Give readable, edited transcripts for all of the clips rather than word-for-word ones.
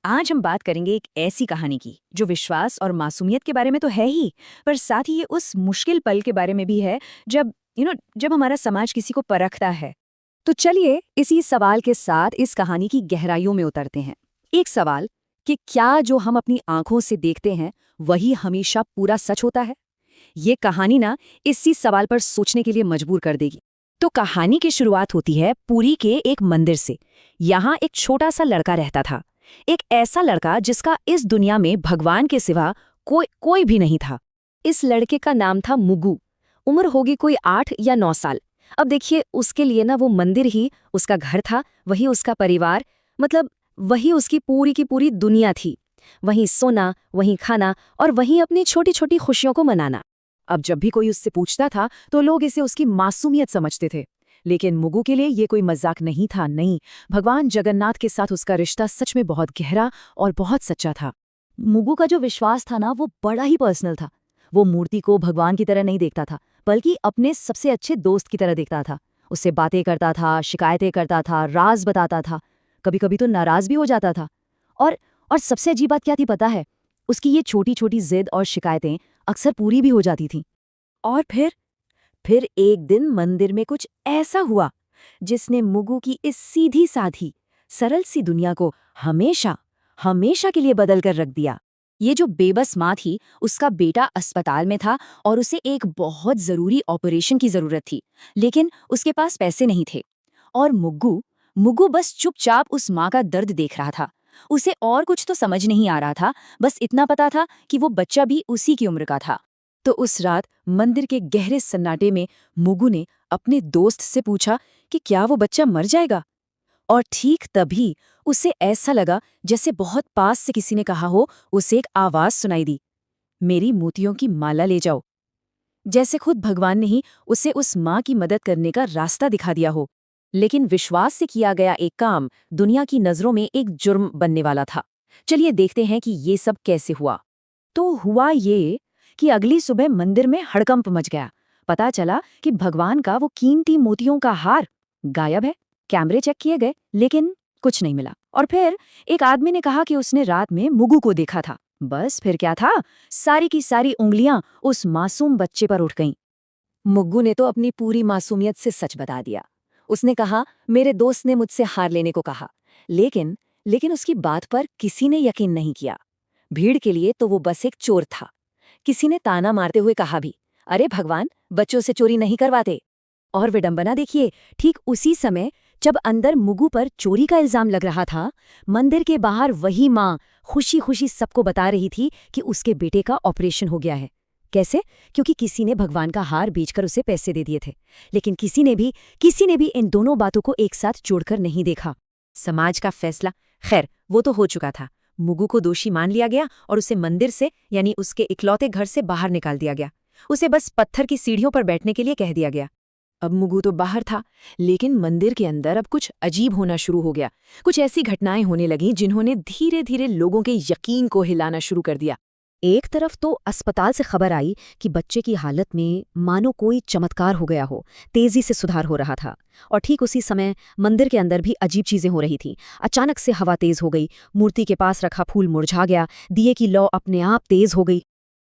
आज हम बात करेंगे एक ऐसी कहानी की जो विश्वास और मासूमियत के बारे में तो है ही, पर साथ ही ये उस मुश्किल पल के बारे में भी है जब जब हमारा समाज किसी को परखता है। तो चलिए इसी सवाल के साथ इस कहानी की गहराइयों में उतरते हैं। एक सवाल कि क्या जो हम अपनी आंखों से देखते हैं वही हमेशा पूरा सच होता है? ये कहानी ना इसी सवाल पर सोचने के लिए मजबूर कर देगी। तो कहानी की शुरुआत होती है पुरी के एक मंदिर से। यहाँ एक छोटा सा लड़का रहता था, एक ऐसा लड़का जिसका इस दुनिया में भगवान के सिवा कोई भी नहीं था। इस लड़के का नाम था मुगु। उम्र होगी कोई 8 या 9 साल। अब देखिए, उसके लिए ना वो मंदिर ही उसका घर था, वही उसका परिवार, मतलब वही उसकी पूरी की पूरी दुनिया थी। वहीं सोना, वहीं खाना और वहीं अपनी छोटी छोटी खुशियों को मनाना। अब जब भी कोई उससे पूछता था तो लोग इसे उसकी मासूमियत समझते थे, लेकिन मुगु के लिए ये कोई मजाक नहीं था। नहीं, भगवान जगन्नाथ के साथ उसका रिश्ता सच में बहुत गहरा और बहुत सच्चा था। मुगु का जो विश्वास था ना, वो बड़ा ही पर्सनल था। वो मूर्ति को भगवान की तरह नहीं देखता था, बल्कि अपने सबसे अच्छे दोस्त की तरह देखता था। उससे बातें करता था, शिकायतें करता था, राज बताता था, कभी कभी तो नाराज भी हो जाता था। और और सबसे अजीब बात क्या थी पता है? उसकी ये छोटी छोटी जिद और शिकायतें अक्सर पूरी भी हो जाती थीं। और फिर एक दिन मंदिर में कुछ ऐसा हुआ जिसने मुगु की इस सीधी साधी सरल सी दुनिया को हमेशा हमेशा के लिए बदल कर रख दिया। ये जो बेबस माँ थी, उसका बेटा अस्पताल में था और उसे एक बहुत जरूरी ऑपरेशन की जरूरत थी, लेकिन उसके पास पैसे नहीं थे। और मुग्गू मुग्गू बस चुपचाप उस माँ का दर्द देख रहा था। उसे और कुछ तो समझ नहीं आ रहा था, बस इतना पता था कि वो बच्चा भी उसी की उम्र का था। तो उस रात मंदिर के गहरे सन्नाटे में मुग्गू ने अपने दोस्त से पूछा कि क्या वो बच्चा मर जाएगा। और ठीक तभी उसे ऐसा लगा जैसे बहुत पास से किसी ने कहा हो। उसे एक आवाज सुनाई दी, मेरी मोतियों की माला ले जाओ। जैसे खुद भगवान ने ही उसे उस माँ की मदद करने का रास्ता दिखा दिया हो। लेकिन विश्वास से किया गया एक काम दुनिया की नजरों में एक जुर्म बनने वाला था। चलिए देखते हैं कि ये सब कैसे हुआ। तो हुआ ये कि अगली सुबह मंदिर में हड़कंप मच गया। पता चला कि भगवान का वो कीमती मोतियों का हार गायब है। कैमरे चेक किए गए, लेकिन कुछ नहीं मिला। और फिर एक आदमी ने कहा कि उसने रात में मुगु को देखा था। बस फिर क्या था, सारी की सारी उंगलियां उस मासूम बच्चे पर उठ गईं। मुग्गू ने तो अपनी पूरी मासूमियत से सच बता दिया। उसने कहा, मेरे दोस्त ने मुझसे हार लेने को कहा, लेकिन लेकिन उसकी बात पर किसी ने यकीन नहीं किया। भीड़ के लिए तो वो बस एक चोर था। किसी ने ताना मारते हुए कहा भी, अरे भगवान बच्चों से चोरी नहीं करवाते। और विडंबना देखिए, ठीक उसी समय जब अंदर मुगु पर चोरी का इल्जाम लग रहा था, मंदिर के बाहर वही माँ खुशी खुशी सबको बता रही थी कि उसके बेटे का ऑपरेशन हो गया है। कैसे? क्योंकि किसी ने भगवान का हार बेचकर उसे पैसे दे दिए थे। लेकिन किसी ने भी इन दोनों बातों को एक साथ जोड़कर नहीं देखा। समाज का फैसला, खैर वो तो हो चुका था। मुगु को दोषी मान लिया गया और उसे मंदिर से, यानी उसके इकलौते घर से बाहर निकाल दिया गया। उसे बस पत्थर की सीढ़ियों पर बैठने के लिए कह दिया गया। अब मुगु तो बाहर था, लेकिन मंदिर के अंदर अब कुछ अजीब होना शुरू हो गया। कुछ ऐसी घटनाएं होने लगीं जिन्होंने धीरे धीरे लोगों के यकीन को हिलाना शुरू कर दिया। एक तरफ तो अस्पताल से खबर आई कि बच्चे की हालत में मानो कोई चमत्कार हो गया हो, तेजी से सुधार हो रहा था। और ठीक उसी समय मंदिर के अंदर भी अजीब चीजें हो रही थीं। अचानक से हवा तेज हो गई, मूर्ति के पास रखा फूल मुरझा गया, दिए की लौ अपने आप तेज हो गई।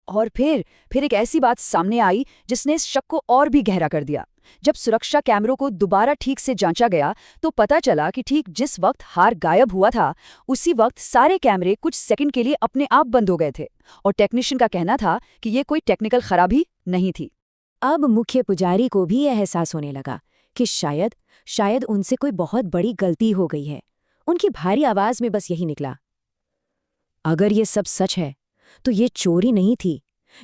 और फिर एक ऐसी बात सामने आई जिसने इस शक को और भी गहरा कर दिया। जब सुरक्षा कैमरों को दोबारा ठीक से जांचा गया तो पता चला कि ठीक जिस वक्त हार गायब हुआ था, उसी वक्त सारे कैमरे कुछ सेकंड के लिए अपने आप बंद हो गए थे। और टेक्नीशियन का कहना था कि ये कोई टेक्निकल खराबी नहीं थी। अब मुख्य पुजारी को भी यह एहसास होने लगा कि शायद उनसे कोई बहुत बड़ी गलती हो गई है। उनकी भारी आवाज में बस यही निकला, अगर ये सब सच है तो ये चोरी नहीं थी,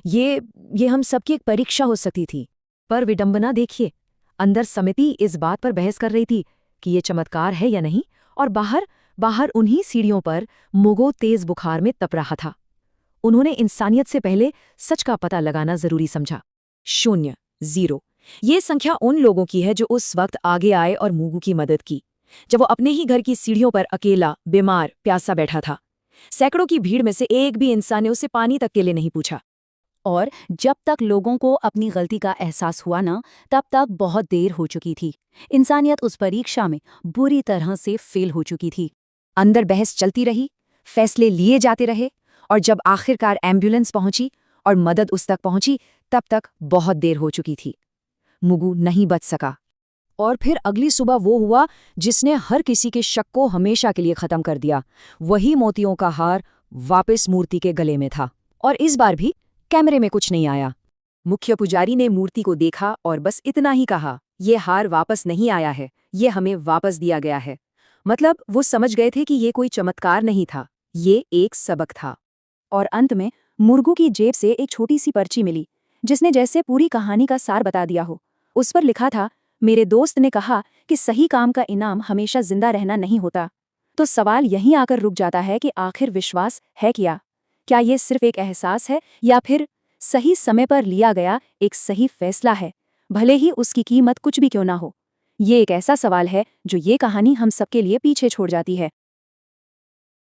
ये हम सबकी एक परीक्षा हो सकती थी। पर विडंबना देखिए, अंदर समिति इस बात पर बहस कर रही थी कि ये चमत्कार है या नहीं, और बाहर बाहर उन्हीं सीढ़ियों पर मुगो तेज बुखार में तप रहा था। उन्होंने इंसानियत से पहले सच का पता लगाना जरूरी समझा। 0, 0 ये संख्या उन लोगों की है जो उस वक्त आगे आए और मुगु की मदद की, जब वो अपने ही घर की सीढ़ियों पर अकेला, बीमार, प्यासा बैठा था। सैकड़ों की भीड़ में से एक भी इंसान ने उसे पानी तक के लिए नहीं पूछा। और जब तक लोगों को अपनी गलती का एहसास हुआ ना, तब तक बहुत देर हो चुकी थी। इंसानियत उस परीक्षा में बुरी तरह से फेल हो चुकी थी। अंदर बहस चलती रही, फैसले लिए जाते रहे, और जब आखिरकार एम्बुलेंस पहुंची और मदद उस तक पहुंची, तब तक बहुत देर हो चुकी थी। मुगु नहीं बच सका। और फिर अगली सुबह वो हुआ जिसने हर किसी के शक को हमेशा के लिए खत्म कर दिया। वही मोतियों का हार वापस मूर्ति के गले में था, और इस बार भी कैमरे में कुछ नहीं आया। मुख्य पुजारी ने मूर्ति को देखा और बस इतना ही कहा, ये हार वापस नहीं आया है, ये हमें वापस दिया गया है। मतलब वो समझ गए थे कि ये कोई चमत्कार नहीं था, ये एक सबक था। और अंत में मुर्गू की जेब से एक छोटी सी पर्ची मिली, जिसने जैसे पूरी कहानी का सार बता दिया हो। उस पर लिखा था, मेरे दोस्त ने कहा कि सही काम का इनाम हमेशा जिंदा रहना नहीं होता। तो सवाल यहीं आकर रुक जाता है कि आखिर विश्वास है क्या ये सिर्फ एक एहसास है, या फिर सही समय पर लिया गया एक सही फैसला है, भले ही उसकी कीमत कुछ भी क्यों ना हो। ये एक ऐसा सवाल है जो ये कहानी हम सबके लिए पीछे छोड़ जाती है।